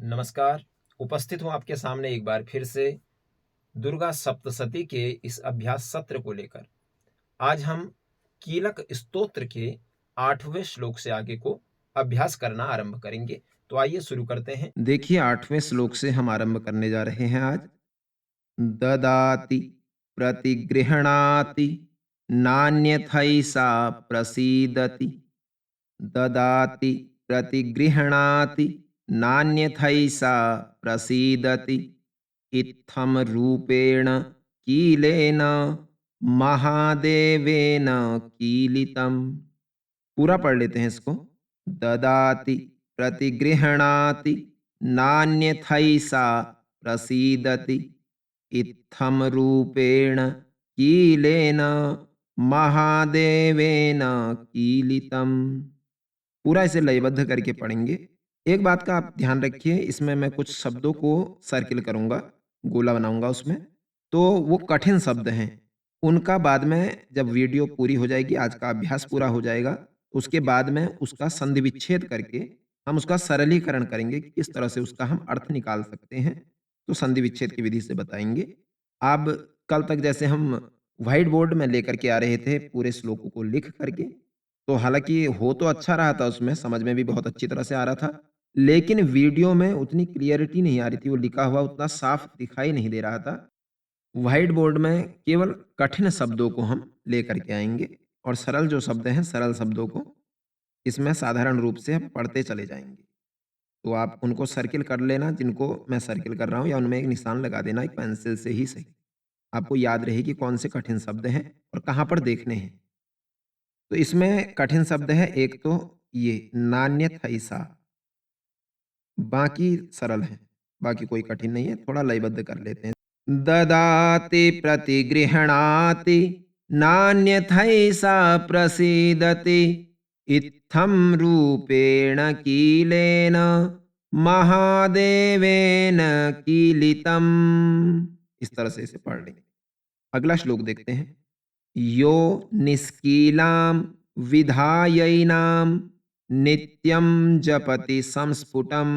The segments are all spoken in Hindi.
नमस्कार। उपस्थित हूँ आपके सामने एक बार फिर से दुर्गा सप्तशती के इस अभ्यास सत्र को लेकर। आज हम कीलक स्तोत्र के 8वें श्लोक से आगे को अभ्यास करना आरंभ करेंगे। तो आइए शुरू करते हैं। देखिए 8वें श्लोक से हम आरंभ करने जा रहे हैं आज। ददाति प्रतिगृह्णाति नान्यथैषा प्रसीदति। ददाति प्रतिगृह्णाति नान्यथैषा प्रसीदति। इत्थं रूपेण कीलेन महादेवेन कीलितम्। पूरा पढ़ लेते हैं इसको। ददाति प्रतिगृह्णाति नान्यथैषा प्रसीदति। इत्थं रूपेण कीलेन महादेवेन कीलितम्। पूरा इसे लयबद्ध करके पढ़ेंगे। एक बात का आप ध्यान रखिए, इसमें मैं कुछ शब्दों को सर्किल करूंगा, गोला बनाऊंगा उसमें, तो वो कठिन शब्द हैं। उनका बाद में जब वीडियो पूरी हो जाएगी, आज का अभ्यास पूरा हो जाएगा, उसके बाद में उसका संधि विच्छेद करके हम उसका सरलीकरण करेंगे कि किस तरह से उसका हम अर्थ निकाल सकते हैं। तो संधि विच्छेद की विधि से बताएंगे। अब कल तक जैसे हम व्हाइट बोर्ड में लेकर के आ रहे थे पूरे श्लोकों को लिख करके, तो हालाँकि हो तो अच्छा रहा था, उसमें समझ में भी बहुत अच्छी तरह से आ रहा था, लेकिन वीडियो में उतनी क्लियरिटी नहीं आ रही थी, वो लिखा हुआ उतना साफ दिखाई नहीं दे रहा था। व्हाइट बोर्ड में केवल कठिन शब्दों को हम लेकर के आएँगे और सरल जो शब्द हैं, सरल शब्दों को इसमें साधारण रूप से हम पढ़ते चले जाएँगे। तो आप उनको सर्किल कर लेना, जिनको मैं सर्किल कर रहा हूँ, या उनमें एक निशान लगा देना एक पेंसिल से ही सही। आपको याद रहे कि कौन से कठिन शब्द हैं और कहाँ पर देखने हैं। तो इसमें कठिन शब्द है एक तो ये नान्यथैषा, बाकी सरल हैं, बाकी कोई कठिन नहीं है, थोड़ा लयबद्ध कर लेते हैं। ददाति प्रतिगृह्णाति नान्यथैषा प्रसीदति। इत्थं रूपेण कीलेन महादेवेन कीलितम्। इस तरह से इसे पढ़ लेंगे। अगला श्लोक देखते हैं। यो निष्कीलां विधायैनां नित्यं जपति संस्फुटं।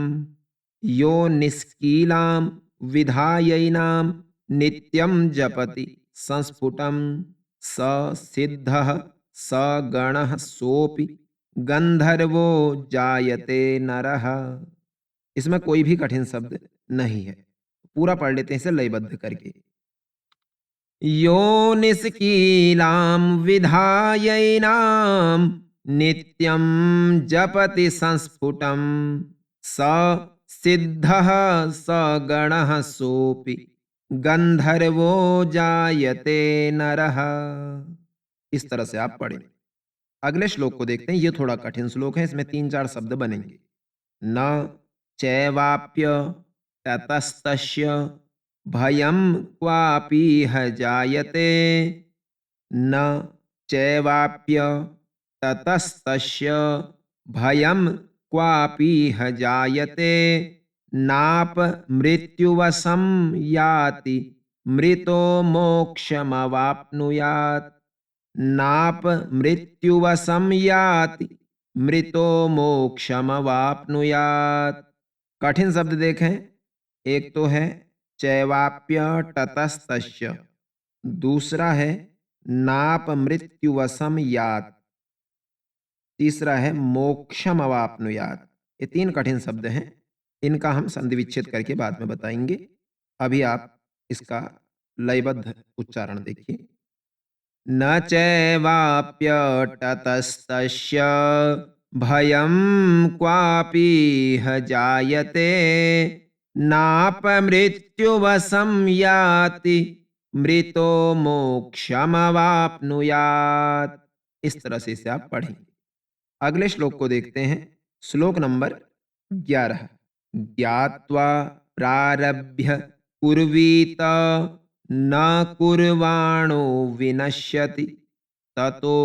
यो निष्कीलां विधायैनां नित्यं जपति संस्फुटं। स सिद्धः स गणः सोऽपि गंधर्वो जायते नरः। इसमें कोई भी कठिन शब्द नहीं है। पूरा पढ़ लेते हैं इसे लयबद्ध करके। यो निष्कीलां विधायैनां नित्यं जपति संस्फुटं। स सिद्धः स गणः सोऽपि गंधर्वो जायते नरः। इस तरह से आप पढ़ें। अगले श्लोक को देखते हैं। ये थोड़ा कठिन श्लोक है, इसमें 3-4 शब्द बनेंगे। न चैवाप्य ततस्तस्य भयं क्वापीह जायते। न चैवाप्य ततस्तस्य भयं क्वापीह जायते। नाप मृत्युवशं याति मृतो मोक्षमवाप्नुयात्। नाप मृत्युवशं याति मृतो मोक्षमवाप्नुयात्। कठिन शब्द देखें। एक तो है चैवाप्य ततस्तस्य, दूसरा है नाप मृत्युवशम यात, तीसरा है मोक्षम अवाप्नुयात। ये 3 कठिन शब्द हैं। इनका हम संधि विच्छेद करके बाद में बताएंगे। अभी आप इसका लयबद्ध उच्चारण देखिए। न चैवाप्य ततस्तस्य भयं क्वापीह जायते। नापमृत्युवशं याति मृतो मोक्षमवाप्नुयात्। इस तरह से इसे आप पढ़ेंगे। अगले श्लोक को देखते हैं। श्लोक नंबर 11। ज्ञात्वा प्रारभ्य कुर्वीत न कुर्वाणो विनश्यति। ततो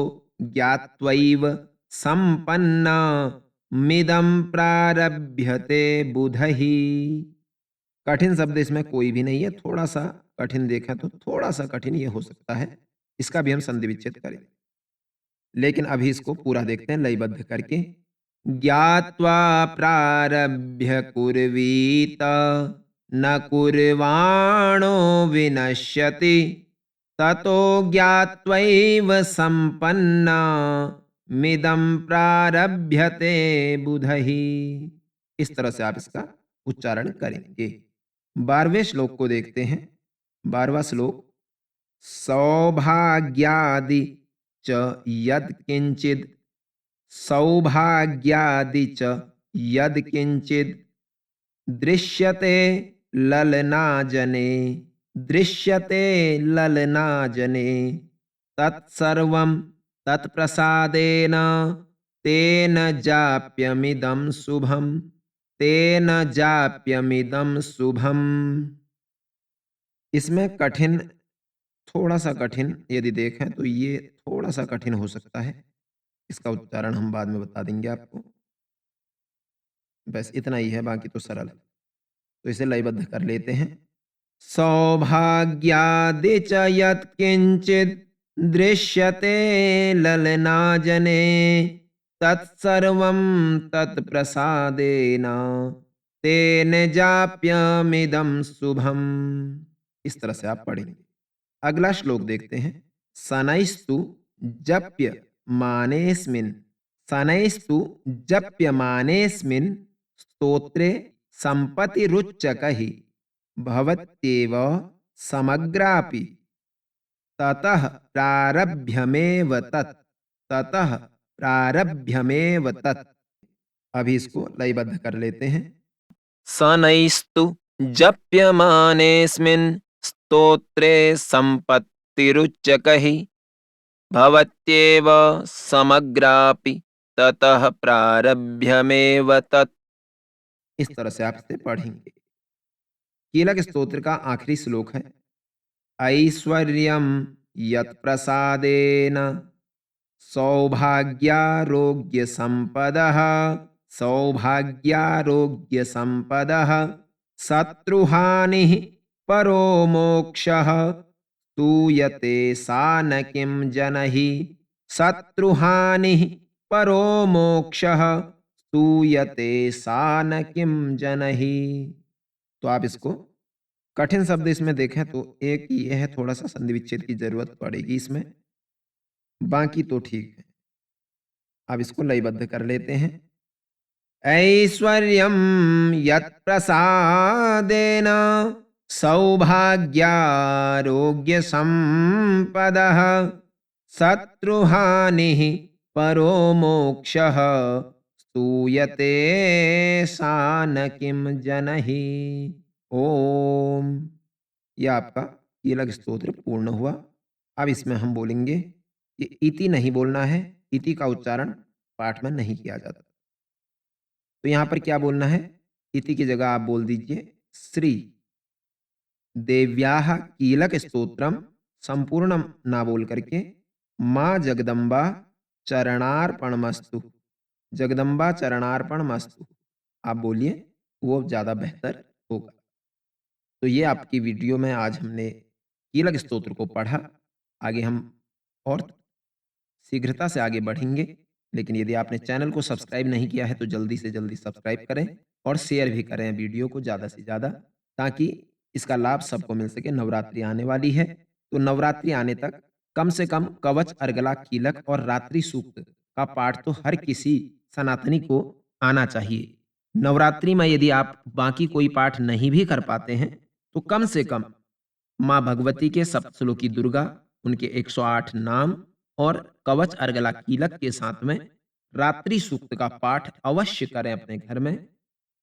ज्ञात्वैव संपन्न मिदं प्रारभ्यते बुधहि। कठिन शब्द इसमें कोई भी नहीं है। थोड़ा सा कठिन देखा तो थोड़ा सा कठिन ये हो सकता है, इसका भी हम संधि विच्छेद करें। लेकिन अभी इसको पूरा देखते हैं लयबद्ध करके। ज्ञात्वा प्रारभ्य कुर्वीत न कुर्वाणो विनश्यति ततो ज्ञात्वैव संपन्ना मिदं प्रारभ्यते बुधहि। इस तरह से आप इसका उच्चारण करेंगे। 12वें श्लोक को देखते हैं। 12वां श्लोक, सौभाग्यादि च यत्किंचित् सौभाग्यादि च यत्किंचित् दृश्यते ललनाजने दृश्यते ललनाजने तत्सर्वं तत्प्रसादेन तेन जाप्यमिदं शुभम तेन जाप्यमिदं शुभम। इसमें कठिन, थोड़ा सा कठिन यदि देखें तो ये थोड़ा सा कठिन हो सकता है। इसका उच्चारण हम बाद में बता देंगे आपको। बस इतना ही है, बाकी तो सरल है। तो इसे लयबद्ध कर लेते हैं। सौभाग्यादि च यत्किंचित् दृश्यते ललनाजने तत्सर्वं तत्प्रसादेन तेन जाप्यमिदं शुभम। इस तरह से आप पढ़ेंगे। अगला श्लोक देखते हैं। शनैस्तु जप्य मानेस्मिन् शनैस्तु जप्यमानेस्मिन् स्तोत्रे संपत्तिरुच्चकहि भवत्येव समग्रापि ततः प्रारभ्यमेव तत् ततः प्रारभ्यमेव तत्। अभी इसको लयबद्ध कर लेते हैं। शनैस्तु जप्यमानेऽस्मिन् स्तोत्रे सम्पत्तिरुच्चकैः भवत्येव समग्रापि ततः प्रारभ्यमेव तत्। इस तरह से आप इसे पढ़ेंगे। कीलक स्तोत्र का आखिरी श्लोक है। ऐश्वर्यं यत्प्रसादेन सौभाग्यारोग्य संपदः सौभाग्यारोग्य संपदः शत्रुहानिः परो मोक्षः स्तूयते सा न किं जनहि शत्रुहानिः परो मोक्षः स्तूयते सा न किं जनहि। तो आप इसको कठिन शब्द इसमें देखें तो एक ये है, थोड़ा सा संधि विच्छेद की जरूरत पड़ेगी इसमें, बाकी तो ठीक है। अब इसको लयबद्ध कर लेते हैं। ऐश्वर्यं यत्प्रसादेन सौभाग्यारोग्य संपदः शत्रुहानिः परो मोक्षः स्तूयते सा न किं जनहि। ओम। यह आपका कीलक स्तोत्र पूर्ण हुआ। अब इसमें हम बोलेंगे कि इति नहीं बोलना है। इति का उच्चारण पाठ में नहीं किया जाता। तो यहाँ पर क्या बोलना है? इति की जगह आप बोल दीजिए श्री देव्याः कीलक स्तोत्रम संपूर्णम ना बोल करके माँ जगदम्बा चरणार्पणमस्तु जगदम्बा चरणार्पणमस्तु आप बोलिए, वो ज़्यादा बेहतर होगा। तो ये आपकी वीडियो में आज हमने कीलक स्तोत्र को पढ़ा। आगे हम और शीघ्रता से आगे बढ़ेंगे, लेकिन यदि आपने चैनल को सब्सक्राइब नहीं किया है तो जल्दी से जल्दी सब्सक्राइब करें और शेयर भी करें वीडियो को ज़्यादा से ज़्यादा, ताकि इसका लाभ सबको मिल सके। नवरात्रि आने वाली है, तो नवरात्रि आने तक कम से कम कवच, अर्गला, कीलक और रात्रि सूक्त का पाठ तो हर किसी सनातनी को आना चाहिए। नवरात्रि में यदि आप बाकी कोई पाठ नहीं भी कर पाते हैं तो कम से कम माँ भगवती के सप्तश्लोकी दुर्गा, उनके 108 नाम और कवच, अर्गला, कीलक के साथ में रात्रि सूक्त का पाठ अवश्य करें अपने घर में।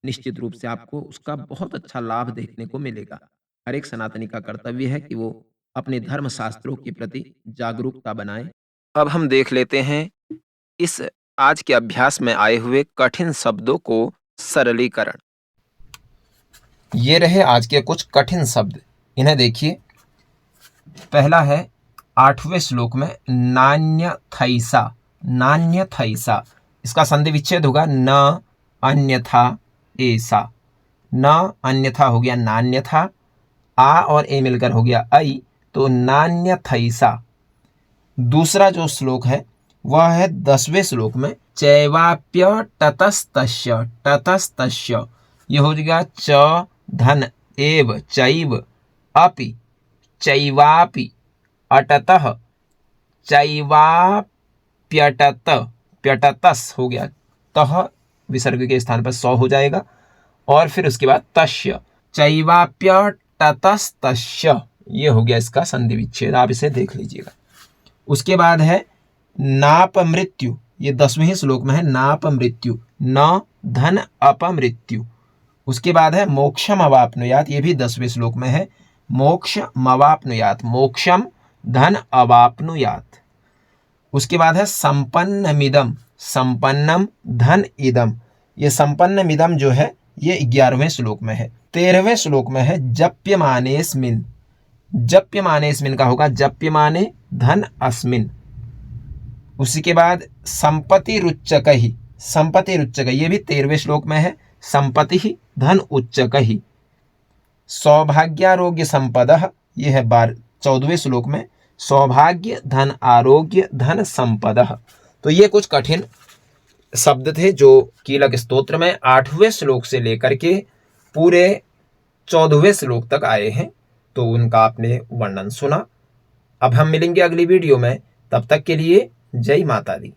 निश्चित रूप से आपको उसका बहुत अच्छा लाभ देखने को मिलेगा। हर एक सनातनी का कर्तव्य है कि वो अपने धर्म शास्त्रों के प्रति जागरूकता बनाए। अब हम देख लेते हैं इस आज के अभ्यास में आए हुए कठिन शब्दों को सरलीकरण। ये रहे आज के कुछ कठिन शब्द, इन्हें देखिए। पहला है 8वें श्लोक में नान्यथैसा। नान्यथैसा इसका संधि विच्छेद होगा न अन्यथा ऐसा। न अन्यथा हो गया नान्यथा, आ और ए मिलकर हो गया ऐ, तो नान्यथैसा। दूसरा जो श्लोक है वह है 10वें श्लोक में चैवाप्य ततस्तस्य, ततस्तस्य ये हो जाएगा च धन एव चैव अपि चैवापि अटतः चैवाप्यटत प्यटतस हो गया, तह विसर्ग के स्थान पर सौ हो जाएगा और फिर उसके बाद तस्य चैवाप्यटतस्तस्य ये हो गया इसका संधि विच्छेद, आप इसे देख लीजिएगा। उसके बाद है नाप मृत्यु, ये 10वें श्लोक में है नाप मृत्यु, न धन अपमृत्यु। उसके बाद है मोक्षम अवाप्नुयात, ये भी 10वें श्लोक में है मोक्ष मवाप्नुयात, मोक्षम धन अवाप्नुयात। उसके बाद है संपन्नमिदम, संपन्नम धन इदम, ये संपन्नमिदम जो है ये 11वें श्लोक में है। 13वें श्लोक में है जप्यमानेस्मिन, जप्यमानेस्मिन का होगा जप्यमाने धन अस्मिन। उसी के बाद संपत्ति रुच्चक ही, संपत्ति रुच्चक ये भी 13वें श्लोक में है संपत्ति धन उच्चक ही। सौभाग्यारोग्य संपदः ये है 14वें श्लोक में सौभाग्य धन आरोग्य धन संपदः। तो ये कुछ कठिन शब्द थे जो कीलक स्तोत्र में 8वें श्लोक से लेकर के पूरे 14वें श्लोक तक आए हैं, तो उनका आपने वर्णन सुना। अब हम मिलेंगे अगली वीडियो में, तब तक के लिए जय माता दी।